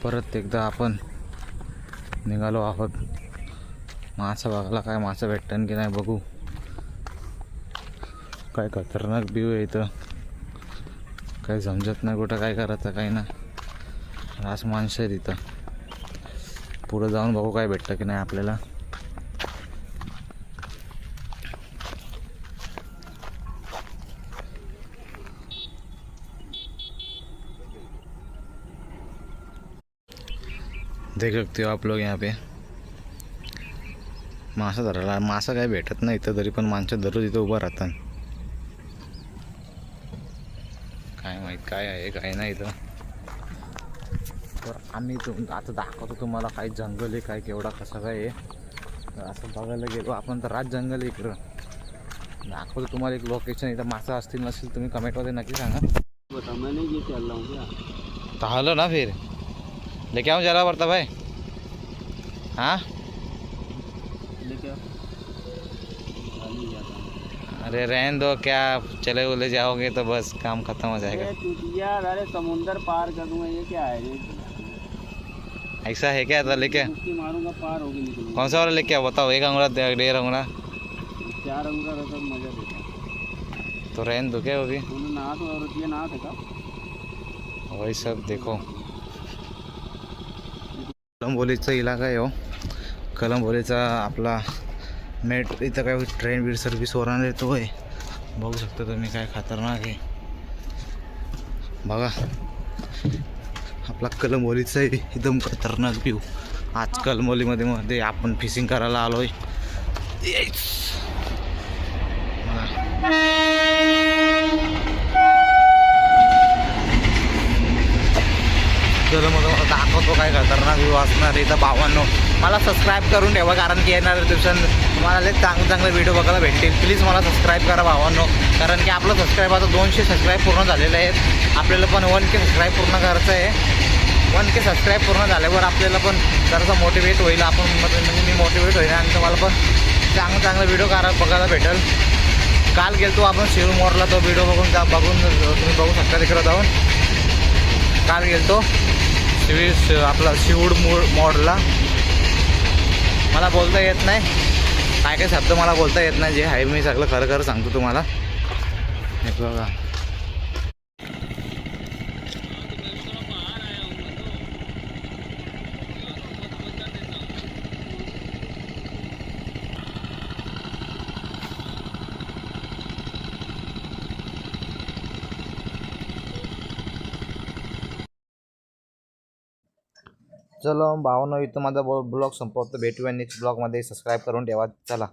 परत एकदा आपण निघालो आहोत मासा बघायला. काय मासा भेटतं की नाही बघू. काय खतरनाक व्ह्यू आहे इथं, काही समजत नाही कुठं काय करायचं काही ना. रास माणसं आहे तिथं. पुढं जाऊन बघू काय भेटतं की नाही आपल्याला. देख सकते हो आप लोग यहाँ पे मासा धरायला. मासा काय भेटत नाही इथं, तरी पण माणसं दररोज इथं उभं राहतात. काय माहीत काय आहे काय नाही इथं. तर आम्ही आता दाखवतो तुम्हाला काय जंगल आहे, काय केवढा कसं काय आहे. तर असं बघायला गेलो आपण तर रात जंगल आहे इकडं. दाखवतो तुम्हाला एक लोकेशन. इथं मासा असतील नसतील तुम्ही कमेंटमध्ये नक्की सांगा. बता मैं नहीं ये चल रहा हूँ क्या? तो हलो ना फिर लेके आऊँ जरा पड़ता भाई. हाँ लेके नहीं जाता। अरे रहने दो, क्या चले बोले जाओगे तो बस काम खत्म हो जाएगा. अरे टूटिया, अरे समुंदर पार कर दूंगा, ये क्या है? ये ऐसा है क्या? तो लेके डुबकी मारूंगा पार होगी निकलूंगा। कौन सा वाला लेके आओ बताओ. 1 अंगुला 1.5 अंगुला 4 अंगूर का तो मजा देता। तो रहने दो क्या वो भी. उन्होंने नहा तो और ये नहा था वही सब देखो. कलंबोलीचा इलाका आहे हो. कलंबोलीचा आपला मेट इथं काय ट्रेन बीर सर्व्हिस वरून येतो आहे. बघू शकता तुम्ही काय खतरनाक आहे बघा. आपला कलंबोलीचा एकदम खतरनाक व्ह्यू. आज कलंबोलीमध्ये आपण फिशिंग करायला आलोय. चलो मग दाखवतो काय खतरनाक व्ह्यू असणार इथं. भावांनो मला सबस्क्राईब करून ठेवा, कारण की येणाऱ्या दिवसांत तुम्हाला लय चांगले व्हिडिओ बघायला भेटतील. प्लीज मला सबस्क्राईब करा भावांनो, कारण की आपलं सबस्क्राईब आता 200 सबस्क्राईब पूर्ण झालेलं आहेत. आपल्याला पण 1K सबस्क्राईब पूर्ण करायचं आहे. 1K सबस्क्राईब पूर्ण झाल्यावर आपल्याला पण जरासं मोटिवेट होईल. आपण म्हणजे मी मोटिवेट होईल आणि तुम्हाला पण चांगलं व्हिडिओ बघायला भेटेल. काल गेलतो आपण शिरूमोरला, तो व्हिडिओ बघून तुम्ही बघू शकता तिकडं जाऊन. काल गेलतो आपला शिवूड मोडला. मला बोलता येत नाही, काय शब्द मला बोलता येत नाही. जे आहे मी सगळं खरं सांगतो तुम्हाला. हे बघा चलो भावांनो, इथं माझा ब्लॉग संपवतो. भेटूया नेक्स्ट ब्लॉगमध्ये. सबस्क्राईब करून ठेवा. चला.